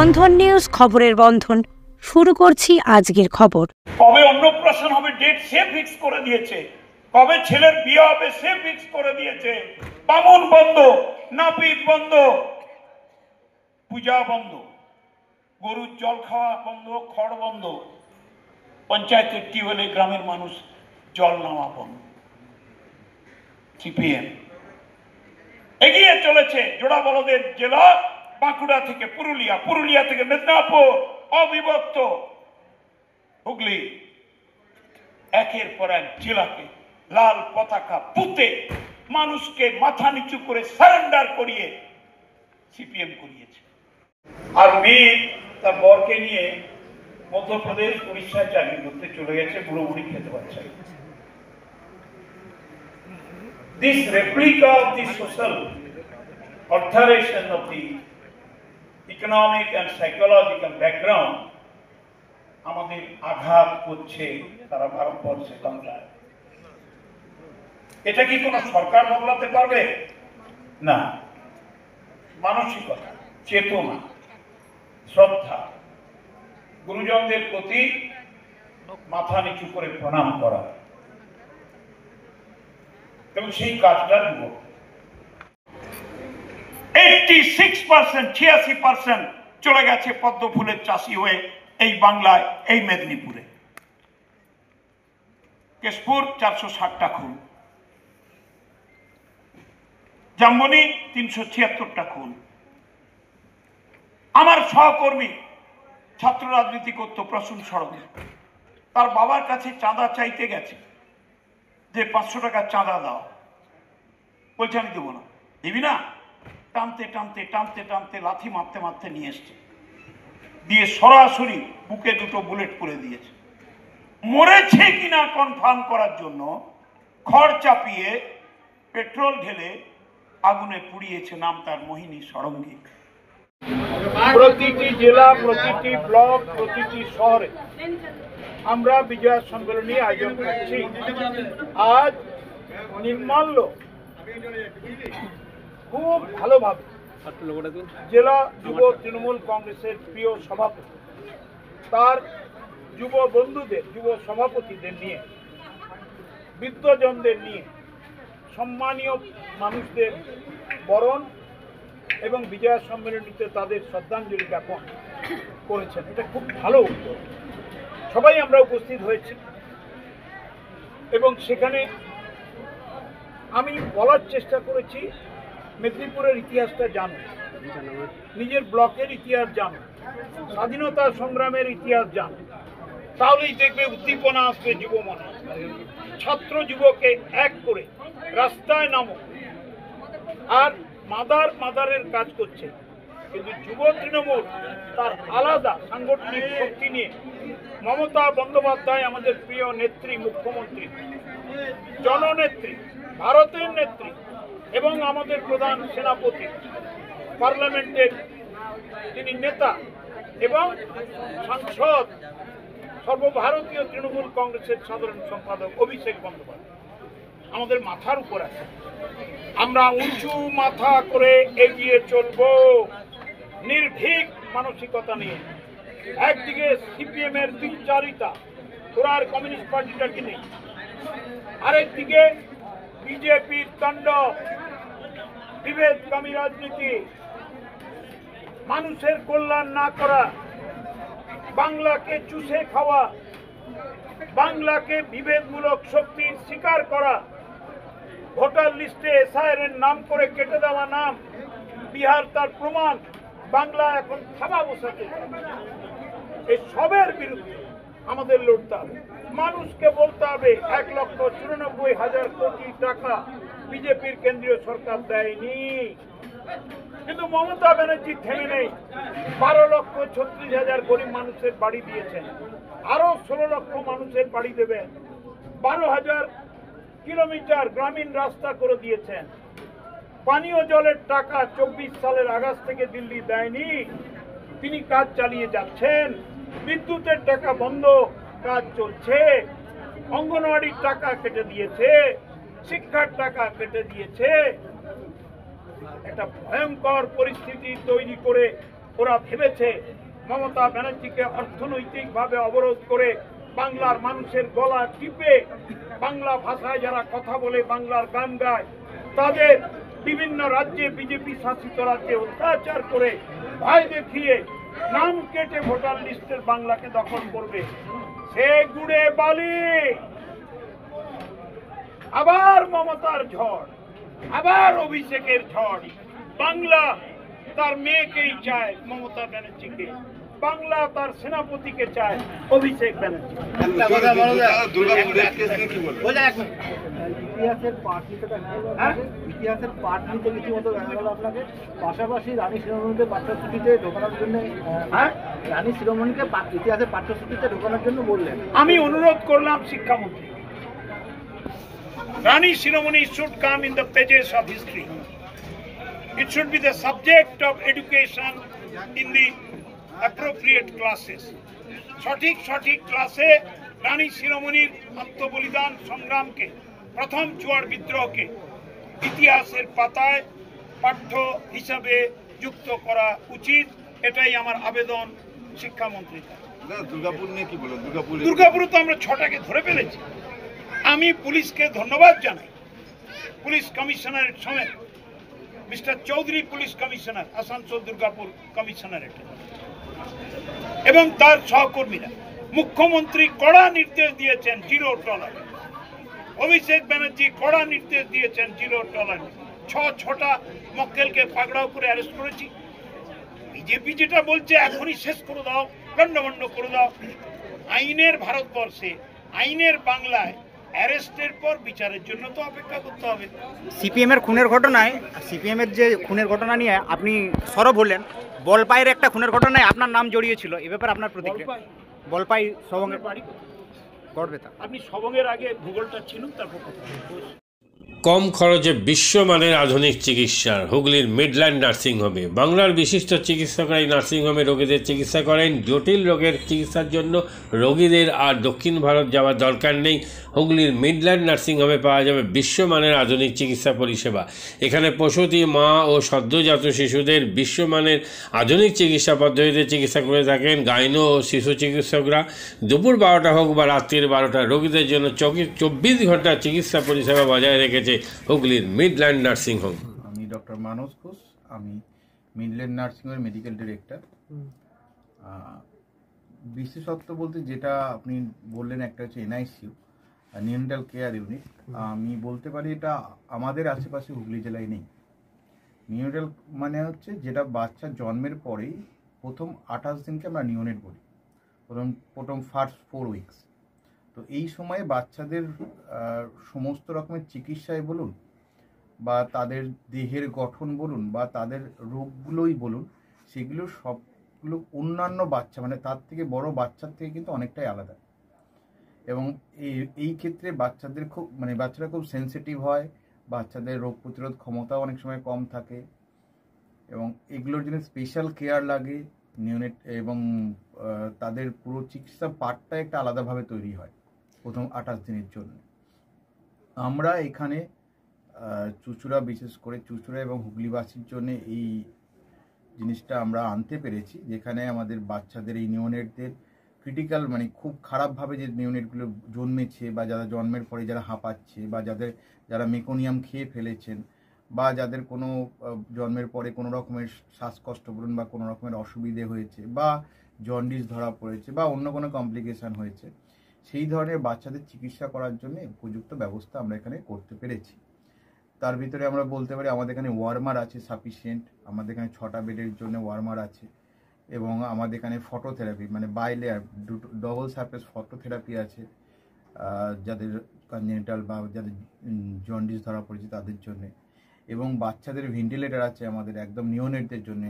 বন্ধন news, খবরের বন্ধন। শুরু করছি আজকের খবর। কবে অন্নপ্রাশন হবে ডেট সে ফিক্স করে দিয়েছে, কবে ছেলের বিয়ে হবে সে ফিক্স করে দিয়েছে। বামুন বন্ধ, নাপিত বন্ধ, পূজা বন্ধ, গরুর জল খাওয়া বন্ধ, খড় বন্ধ, পঞ্চায়েতের টিউবওয়েলে গ্রামের মানুষ জল নেওয়া বন্ধ। সিপিএম এগিয়ে চলেছে জোড়া বলদের জেলা বাঁকুড়া থেকে পুরুলিয়া, পুরুলিয়া থেকে মেদিনীপুর, অবিভক্ত হুগলি, একের পর এক জেলাকে লাল পতাকা পুঁতে মানুষকে মাথা নিচু করে সারেন্ডার করিয়ে সিপিএম করিয়েছে। আর মেয়ে তার বরকে নিয়ে মধ্যপ্রদেশ উড়িষ্যায় চাকরি করতে চলে গেছে, বুড়ো বুড়ি খেতে পারছে। This replica of the social alteration of the economic and psychological background আমাদের আঘাত করছে তারা ভারতবর্ষে বাংলায়। এটা কি কোনো সরকার বদলাতে পারবে না? মানসিকতা, চেতনা, শ্রদ্ধা, গুরুজনদের প্রতি মাথা নিচু করে প্রণাম করা, এবং সেই কাজটা দিব। 86% চলে গেছে পদ্ম ফুলের চাষি হয়ে এই বাংলায়, এই মেদিনীপুরে। কেশপুর 460টা খুন, জামবনি 376টা খুন। আমার সহকর্মী ছাত্র রাজনীতি করতো প্রসূন সড়কে, তার বাবার কাছে চাঁদা চাইতে গেছে যে 500 টাকা চাঁদা দাও, বলছে আমি দেবো না। দিবি না? টানতে টানতে টানতে টানতে লাথি মারতে মারতে নিয়ে এসছে, দিয়ে সরাসরি বুকে দুটো বুলেট করে দিয়েছে। মরেছে কিনা কনফার্ম করার জন্য খড় চাপিয়ে পেট্রোল ঢেলে আগুনে পুড়িয়েছে, নাম তার মোহিনী ষড়ঙ্গী। প্রতিটি জেলা, প্রতিটি ব্লক, প্রতিটি শহরে আমরা বিজয় সম্মেলনী আয়োজন করছি। আজ নির্মাল্য খুব ভালোভাবে জেলা যুব তৃণমূল কংগ্রেসের প্রিয় সভাপতি, তার যুব বন্ধুদের, যুব সভাপতিদের নিয়ে, বৃদ্ধজনদের নিয়ে সম্মানীয় মানুষদের বরণ এবং বিজয় সম্মেলনীতে তাদের শ্রদ্ধাঞ্জলি জ্ঞাপন করেছেন। এটা খুব ভালো উদ্যোগ। সবাই আমরা উপস্থিত হয়েছি এবং সেখানে আমি বলার চেষ্টা করেছি মেদিনীপুরের ইতিহাসটা জানো, নিজের ব্লকের ইতিহাস জানো, স্বাধীনতা সংগ্রামের ইতিহাস জানো, তাহলেই দেখবে উদ্দীপনা আসবে যুব মনে। ছাত্র যুবকে এক করে রাস্তায় নামো। আর মাদারের কাজ করছে, কিন্তু যুব তৃণমূল তার আলাদা সাংগঠনিক শক্তি নিয়ে মমতা বন্দ্যোপাধ্যায় আমাদের প্রিয় নেত্রী, মুখ্যমন্ত্রী, জননেত্রী, ভারতের নেত্রী এবং আমাদের প্রধান সেনাপতি, পার্লামেন্টের তিনি নেতা এবং সাংসদ, সর্বভারতীয় তৃণমূল কংগ্রেসের সাধারণ সম্পাদক অভিষেক বন্দ্যোপাধ্যায় আমাদের মাথার উপর আছে। আমরা উঁচু মাথা করে এগিয়ে চলব নির্ভীক মানসিকতা নিয়ে। একদিকে সিপিএম এর বিচারিতা, ওরা আর কমিউনিস্ট পার্টিটাকে নেই, আরেকদিকে বিজেপির তাণ্ডব, বিভেদকামী রাজনীতি, মানুষের কল্যাণ না করা, বাংলাকে চুষে খাওয়া, বাংলাকে বিভেদমূলক শক্তির শিকার করা, ভোটার লিস্টে এসআইআর এর নাম করে কেটে দেওয়া নাম, বিহার তার প্রমাণ, বাংলা এখন থাবা বসাতে। এই সবের বিরুদ্ধে আমাদের লড়তে হবে। মানুষকে বলতে হবে 1,94,000 কোটি টাকা বিজেপির কেন্দ্রীয় সরকার দেয়নি, কিন্তু মমতা ব্যানার্জি থেমে নেই। 12,36,000 গরিব মানুষের বাড়ি দিয়েছেন, আরো 16 লক্ষ মানুষের বাড়ি দেবেন, 12,000 কিলোমিটার গ্রামীণ রাস্তা করে দিয়েছেন। পানীয় জলের টাকা 24 সালের আগস্ট থেকে দিল্লি দেয়নি, তিনি কাজ চালিয়ে যাচ্ছেন। বিদ্যুতের টাকা বন্ধ, কাজ চলছে। অঙ্গনওয়াড়ির টাকা কেটে দিয়েছে, শিক্ষার টাকা কেটে দিয়েছে। একটা ভয়ঙ্কর পরিস্থিতি তৈরি করে ওরা ভেবেছে মমতা ব্যানার্জিকে অর্থনৈতিকভাবে অবরোধ করে বাংলার মানুষের গলা টিপে বাংলা ভাষায় যারা কথা বলে বাংলার গান গায় তাদের বিভিন্ন রাজ্যে বিজেপি শাসিত রাজ্যে অত্যাচার করে ভয় দেখিয়ে নাম কেটে ভোটার লিস্টের বাংলাকে দখল করবে। সে গুড়ে বালি আবার মমতার ঝড়, আবার অভিষেকের ঝড়। বাংলা তার মেয়েকেই চায় মমতা ব্যানার্জিকে, বাংলা তার সেনাপতিকে চায় অভিষেক ব্যানার্জি। ইতিহাসের পাঠ নিতে ইতিহাসের পাঠ নিতে রীতিমতো দেখা গেল আপনাকে। পাশাপাশি রানী শিরোমণিকে পাঠ্যসূচিতে ঢোকানোর জন্য রানী শিরোমণিকে ইতিহাসের পাঠ্যসূচিতে ঢোকানোর জন্য বললেন। আমি অনুরোধ করলাম শিক্ষামন্ত্রী, রানী শিরোমণি should come in the pages of history. It should be the subject of education in the appropriate classes. সঠিক সঠিক ক্লাসে রানী শিরোমণির আত্মবলিদান সংগ্রামকে, প্রথম জুয়ার বিদ্রোহকে ইতিহাসের পাতায় পাঠ্য হিসাবে যুক্ত করা উচিত। এটাই আমার আবেদন শিক্ষামন্ত্রীর। দুর্গাপুর নিয়ে কি বলেন? দুর্গাপুরে তো আমরা 6টাকে ধরে ফেলেছি। আমি পুলিশকে ধন্যবাদ জানাই, পুলিশ কমিশনারের সমেত mister Chowdhury police commissioner, Asansol Durgapur commissionerate এবং তার সহকর্মীরা। মুখ্যমন্ত্রী কড়া নির্দেশ দিয়েছেন জিরো টলারেন্স, অভিষেক ব্যানার্জি কড়া নির্দেশ দিয়েছেন জিরো টলারেন্স। 6টা মক্কেলকে পাকড়াও করে অ্যারেস্ট করেছি। বিজেপি যেটা বলছে এখনই শেষ করে দাও, দণ্ডবন্ধ করে দাও। আইনের ভারতবর্ষে, আইনের বাংলায় অ্যারেস্টের পর বিচারের জন্য তো অপেক্ষা করতে হবে। সিপিএম এর খুনের ঘটনায়, সিপিএম এর যে খুনের ঘটনা নিয়ে আপনি সরব হলেন, বলপাইয়ের একটা খুনের ঘটনায় আপনার নাম জড়িয়েছিল, এ ব্যাপারে আপনার প্রতিক্রিয়া? বলপাই সবঙ্গের বাড়ি করবে তা আপনি সবঙ্গের আগে ভূগোলটা ছিলুন, তারপর কথা বলুন। কম খরচে বিশ্বমানের আধুনিক চিকিৎসার হুগলির মিডল্যান্ড নার্সিংহোমে বাংলার বিশিষ্ট চিকিৎসকরা এই নার্সিংহোমে রোগীদের চিকিৎসা করেন। জটিল রোগের চিকিৎসার জন্য রোগীদের আর দক্ষিণ ভারত যাওয়ার দরকার নেই। হুগলির মিডল্যান্ড নার্সিংহোমে পাওয়া যাবে বিশ্বমানের আধুনিক চিকিৎসা পরিষেবা। এখানে প্রসূতি, মা ও সদ্যজাত শিশুদের বিশ্বমানের আধুনিক চিকিৎসা পদ্ধতিতে চিকিৎসা করে থাকেন গাইনো ও শিশু চিকিৎসকরা। দুপুর 12টা হোক বা রাত্রির 12টা, রোগীদের জন্য 24 ঘন্টা চিকিৎসা পরিষেবা বজায় রেখেছে হুগলির মিডল্যান্ড নার্সিং হোম। আমি ডক্টর মানস ঘোষ, আমি মিডল্যান্ড নার্সিংহোমের মেডিকেল ডিরেক্টর। বিশেষত্ব বলতে যেটা আপনি বললেন, একটা হচ্ছে এনআইসিইউ, নিউনেটাল কেয়ার ইউনিট। আমি বলতে পারি এটা আমাদের আশেপাশে হুগলি জেলায় নেই। নিউনেটাল মানে হচ্ছে যেটা বাচ্চা জন্মের পরেই প্রথম 28 দিনকে আমরা নিউনেট বলি, প্রথম ফার্স্ট 4 উইকস। তো এই সময়ে বাচ্চাদের সমস্ত রকমের চিকিৎসায় বলুন বা তাদের দেহের গঠন বলুন বা তাদের রোগগুলোই বলুন, সেগুলো সবগুলো অন্যান্য বাচ্চা মানে তার থেকে বড় বাচ্চার থেকে কিন্তু অনেকটাই আলাদা। এবং এই ক্ষেত্রে বাচ্চাদের বাচ্চারা খুব সেন্সিটিভ হয়, বাচ্চাদের রোগ প্রতিরোধ ক্ষমতাও অনেক সময় কম থাকে এবং এগুলোর জন্য স্পেশাল কেয়ার লাগে নিউনেট, এবং তাদের পুরো চিকিৎসা পার্টটা একটা আলাদাভাবে তৈরি হয় প্রথম 28 দিনের জন্য। আমরা এখানে চুঁচুড়া, বিশেষ করে চুঁচুড়া এবং হুগলিবাসীর জন্য এই জিনিসটা আমরা আনতে পেরেছি, যেখানে আমাদের বাচ্চাদের এই নিউনেটদের ক্রিটিক্যাল খুব খারাপভাবে যে নিউনেটগুলো জন্মেছে বা যারা জন্মের পরে যারা হাঁপাচ্ছে বা যারা মেকোনিয়াম খেয়ে ফেলেছেন বা যাদের কোনো জন্মের পরে কোনো রকমের শ্বাসকষ্ট বলুন বা কোনো রকমের অসুবিধে হয়েছে বা জন্ডিস ধরা পড়েছে বা অন্য কোনো কমপ্লিকেশান হয়েছে, সেই ধরনের বাচ্চাদের চিকিৎসা করার জন্য উপযুক্ত ব্যবস্থা আমরা এখানে করতে পেরেছি। তার ভিতরে আমরা বলতে পারি আমাদের এখানে ওয়ার্মার আছে সাফিসিয়েন্ট, আমাদের এখানে 6টা বেডের জন্য ওয়ার্মার আছে এবং আমাদের এখানে phototherapy bilayer double surface phototherapy আছে যাদের কনজেনিটাল বা যাদের জন্ডিস ধরা পড়েছে তাদের জন্যে, এবং বাচ্চাদের ভেন্টিলেটার আছে আমাদের একদম নিওনেটদের জন্য।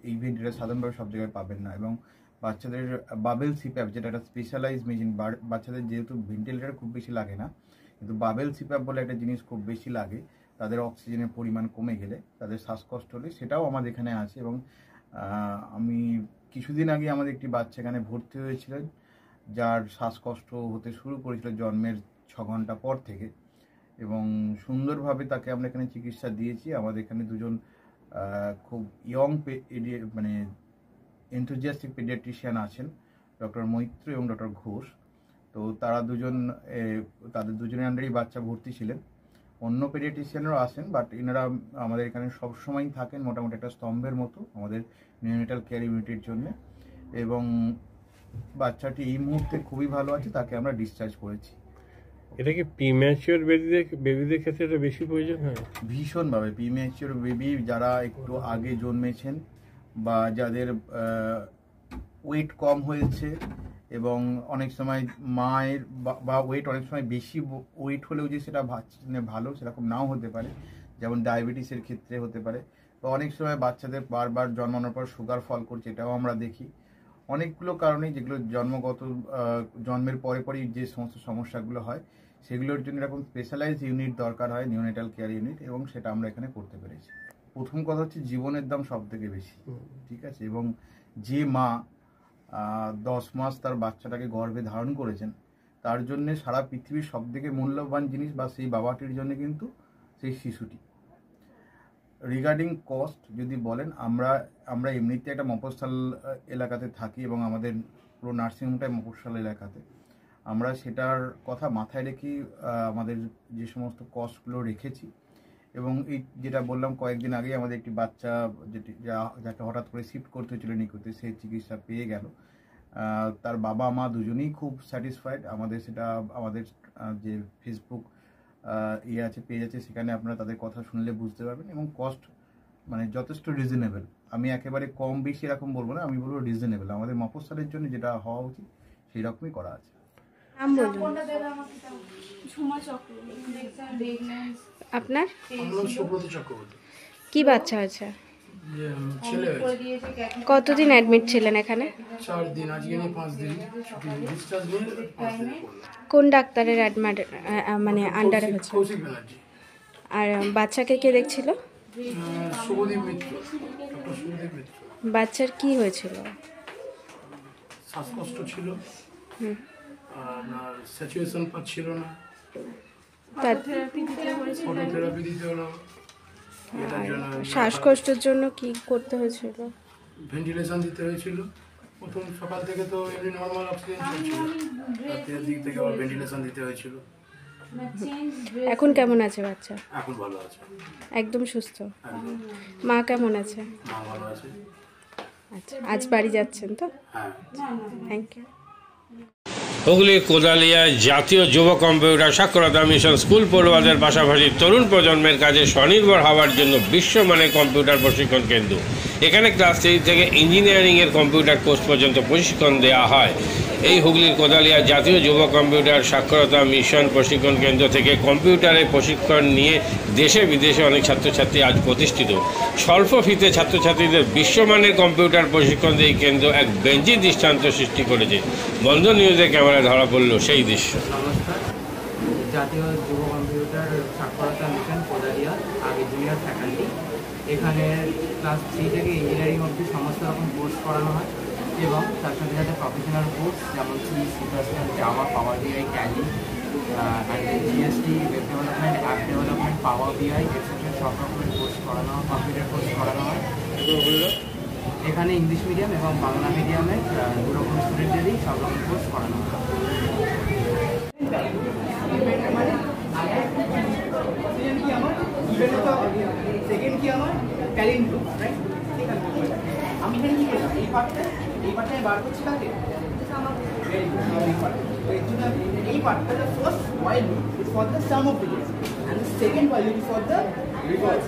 এই ভেন্টিলেটার সাধারণভাবে সব জায়গায় পাবেন না, এবং বাচ্চাদের বাবেল সিপ্যাপ যেটা একটা স্পেশালাইজ মেশিন, বাচ্চাদের যেহেতু ভেন্টিলেটার খুব বেশি লাগে না কিন্তু বাবেল সিপ্যাপ বলে একটা জিনিস খুব বেশি লাগে, তাদের অক্সিজেনের পরিমাণ কমে গেলে, তাদের শ্বাসকষ্ট হলে, সেটাও আমাদের এখানে আছে। এবং আমি কিছুদিন আগে আমাদের একটি বাচ্চা এখানে ভর্তি হয়েছিলেন যার শ্বাসকষ্ট হতে শুরু করেছিল জন্মের 6 ঘন্টা পর থেকে, এবং সুন্দরভাবে তাকে আমরা এখানে চিকিৎসা দিয়েছি। আমাদের এখানে 2জন খুব ইয়ং এনথুজিয়াস্টিক পেডিয়াট্রিশিয়ান আছেন, ডক্টর মৈত্র এবং ডক্টর ঘোষ। তো তারা তাদের দুজনের আন্ডারেই বাচ্চা ভর্তি ছিলেন। অন্য পেডিয়াট্রিশিয়ানরাও আসেন, বাট এনারা আমাদের এখানে সবসময়ই থাকেন মোটামুটি একটা স্তম্ভের মতো আমাদের নিউনেটাল কেয়ার ইউনিটের জন্য। এবং বাচ্চাটি এই মুহূর্তে খুবই ভালো আছে, তাকে আমরা ডিসচার্জ করেছি। এটা কি প্রিম্যাচিওর বেবিদের ক্ষেত্রে এটা বেশি প্রয়োজন হয়? ভীষণভাবে প্রিম্যাচিওর বেবি যারা একটু আগে জন্মেছেন বা যাদের ওয়েট কম হয়েছে, এবং অনেক সময় মায়ের বা ওয়েট অনেক সময় বেশি ওয়েট হলেও যে সেটা ভালো সেরকম নাও হতে পারে, যেমন ডায়াবেটিসের ক্ষেত্রে হতে পারে, বা অনেক সময় বাচ্চাদের বারবার জন্মানোর পর সুগার ফল করছে, এটাও আমরা দেখি। অনেকগুলো কারণে যেগুলো জন্মের পরেই যে সমস্ত সমস্যাগুলো হয় সেগুলোর জন্য এরকম স্পেশালাইজড ইউনিট দরকার হয়, নিউনেটাল কেয়ার ইউনিট, এবং সেটা আমরা এখানে করতে পেরেছি। প্রথম কথা হচ্ছে জীবনের দাম সব থেকে বেশি, ঠিক আছে, এবং যে মা 10 মাস তার বাচ্চাটাকে গর্ভে ধারণ করেছেন তার জন্য সারা পৃথিবীর সব থেকে মূল্যবান জিনিস বা সেই বাবাটির জন্য কিন্তু সেই শিশুটি। রিগার্ডিং কস্ট যদি বলেন, আমরা এমনিতে একটা মফস্বল এলাকাতে থাকি এবং আমাদের পুরো নার্সিংহোমটাই মফস্বল এলাকাতে। আমরা সেটার কথা মাথায় রেখেই আমাদের যে সমস্ত কস্টগুলো রেখেছি। এবং এই যেটা বললাম কয়েকদিন আগেই আমাদের একটি বাচ্চা যাকে হঠাৎ করে শিফট করতে হয়েছিল নিকুতে, সে চিকিৎসা পেয়ে গেল। তার বাবা মা দুজনেই খুব স্যাটিসফাইড। আমাদের যে ফেসবুক পেজ আছে, সেখানে আপনারা তাদের কথা শুনলে বুঝতে পারবেন। এবং কস্ট মানে যথেষ্ট রিজনেবল। আমি একেবারে কম বেশি এরকম বলবো না, আমি বলবো রিজনেবল। আমাদের মফস্বলের জন্য যেটা হওয়া উচিত সেই রকমই করা আছে। আপনার কি বাচ্চা আছে? কতদিন অ্যাডমিট ছিলেন এখানে? 4 দিন, আজকে নিয়ে 5 দিন ডিসচার্জ নিয়ে 5 দিন। কোন ডাক্তারের মানে আন্ডারে হচ্ছে? কৌশিক ব্যানার্জি। আর বাচ্চাকে কে দেখছিল? শুভদীপ মিত্র, ডক্টর শুভদীপ মিত্র। বাচ্চার কি হয়েছিল? শ্বাসকষ্ট ছিল, আর স্যাচুরেশন পাচ্ছিল না, ফটোথেরাপি দিতে হলো। শ্বাসকষ্টের জন্য কি করতে হয়েছিল? ভেন্টিলেশন দিতে হয়েছিল। প্রথম সকাল থেকে তো এমনি নর্মাল অক্সিজেন চলছিল, রাতের দিক থেকে আবার ভেন্টিলেশন দিতে হয়েছিল। এখন কেমন আছে বাচ্চা? এখন ভালো আছে, একদম সুস্থ। একদম। মা কেমন আছে? মা ভালো আছে। আচ্ছা, আজ বাড়ি যাচ্ছেন তো? হ্যাঁ। Thank you. হুগলির কোদালিয়া জাতীয় যুব কম্পিউটার সাক্ষরতা মিশন স্কুল পড়ুয়াদের পাশাপাশি তরুণ প্রজন্মের কাজে স্বনির্ভর হওয়ার জন্য বিশ্বমানের কম্পিউটার প্রশিক্ষণ কেন্দ্র। এখানে ক্লাস 3 থেকে ইঞ্জিনিয়ারিংয়ের কম্পিউটার কোর্স পর্যন্ত প্রশিক্ষণ দেওয়া হয়। এই হুগলির কোদালিয়া জাতীয় যুব কম্পিউটার সাক্ষরতা মিশন প্রশিক্ষণ কেন্দ্র থেকে কম্পিউটারের প্রশিক্ষণ নিয়ে দেশে বিদেশে অনেক ছাত্রছাত্রী আজ প্রতিষ্ঠিত। স্বল্প ফিতে ছাত্রছাত্রীদের বিশ্বমানের কম্পিউটার প্রশিক্ষণ দিয়ে এই কেন্দ্র এক বেঞ্চি দৃষ্টান্ত সৃষ্টি করেছে। বন্ধন নিউজের ক্যামেরায় ধরা পড়ল সেই দৃশ্য। নমস্কার, জাতীয় যুব কম্পিউটার সাক্ষরতা মিশন কোদালিয়া, আগে জুনিয়র ফ্যাকাল্টি। এখানে ক্লাস 3 থেকে ইঞ্জিনিয়ারিং অবধি সমস্ত রকম কোর্স করানো হয় এবং তার সাথে সাথে প্রফেশনাল কোর্স যেমন সি++, Java, Power BI, Tally, GST, web development, app development, Power BI etcetera সব রকমের কোর্স করানো হয়, কম্পিউটার কোর্স করানো হয়। এখানে ইংলিশ মিডিয়াম এবং বাংলা মিডিয়ামের দুরকম স্টুডেন্টদেরই সব রকম কোর্স করানো হয়। সেকেন্ড কি আমার ট্যালেন্ট, রাইট? আমি এখানে কি করলাম, এই পার্টটা বার করছি কাকে? এই পার্টটা the first while loop is for the sum of digits and the second while loop is for the reverse.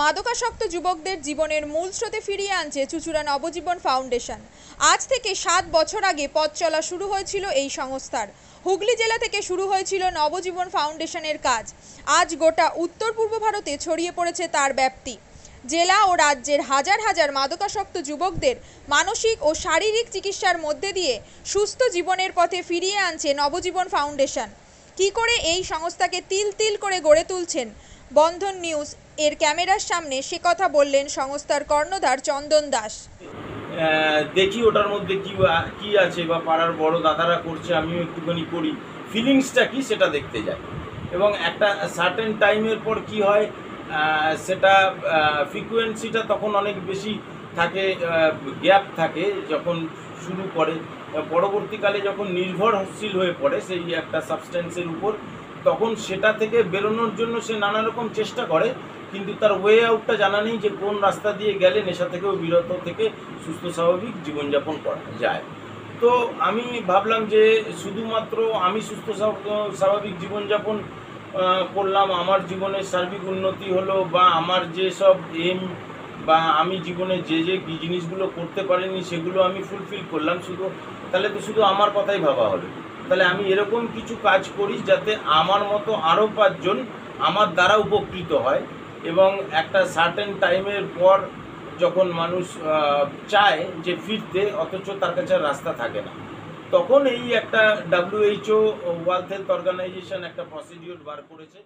মাদকাসক্ত যুবকদের জীবনের মূল স্রোতে ফিরিয়ে আনছে চুঁচুড়া নবজীবন ফাউন্ডেশন। আজ থেকে 7 বছর আগে পথ চলা শুরু হয়েছিল এই সংস্থার। হুগলি জেলা থেকে শুরু হয়েছিল নবজীবন ফাউন্ডেশনের কাজ। আজ গোটা উত্তর পূর্ব ভারতে ছড়িয়ে পড়েছে তার ব্যাপ্তি। জেলা ও রাজ্যের হাজার হাজার মাদকাসক্ত যুবকদের মানসিক ও শারীরিক চিকিৎসার মধ্যে দিয়ে সুস্থ জীবনের পথে ফিরিয়ে আনছে নবজীবন ফাউন্ডেশন। কী করে এই সংস্থাকে তিল তিল করে গড়ে তুলছেন বন্ধন নিউজ এর ক্যামেরার সামনে সে কথা বললেন সংস্থার কর্ণধার চন্দন দাস। দেখি ওটার মধ্যে কি আছে, বা পাড়ার বড় দাদারা করছে আমিও একটুখানি করি, ফিলিংসটা কি সেটা দেখতে যাই। এবং একটা সার্টেন টাইমের পর কি হয়, সেটা ফ্রিকোয়েন্সিটা তখন অনেক বেশি থাকে, গ্যাপ থাকে যখন শুরু করে, পরবর্তীকালে যখন নির্ভরশীল হয়ে পড়ে সেই একটা সাবস্টেন্সের উপর, তখন সেটা থেকে বেরোনোর জন্য সে নানা রকম চেষ্টা করে, কিন্তু তার ওয়ে আউটটা জানা নেই যে কোন রাস্তা দিয়ে গেলে নেশা থেকেও বিরত থেকে সুস্থ স্বাভাবিক জীবনযাপন করা যায়। তো আমি ভাবলাম যে শুধুমাত্র আমি সুস্থ স্বাভাবিক জীবনযাপন করলাম, আমার জীবনের সার্বিক উন্নতি হলো, বা আমার যেসব এম বা আমি জীবনে যে জিনিসগুলো করতে পারিনি সেগুলো আমি ফুলফিল করলাম, তাহলে তো শুধু আমার কথাই ভাবা হবে। তাহলে আমি এরকম কিছু কাজ করি যাতে আমার মতো আরও 5 জন আমার দ্বারা উপকৃত হয়, এবং একটা সার্টেন টাইমের পর যখন মানুষ চায় যে ফিরতে, অথচ তার কাছে রাস্তা থাকে না, তখন এই একটা WHO ওয়ার্ল্ড হেলথ অর্গানাইজেশন একটা প্রসিডিওর বার করেছে।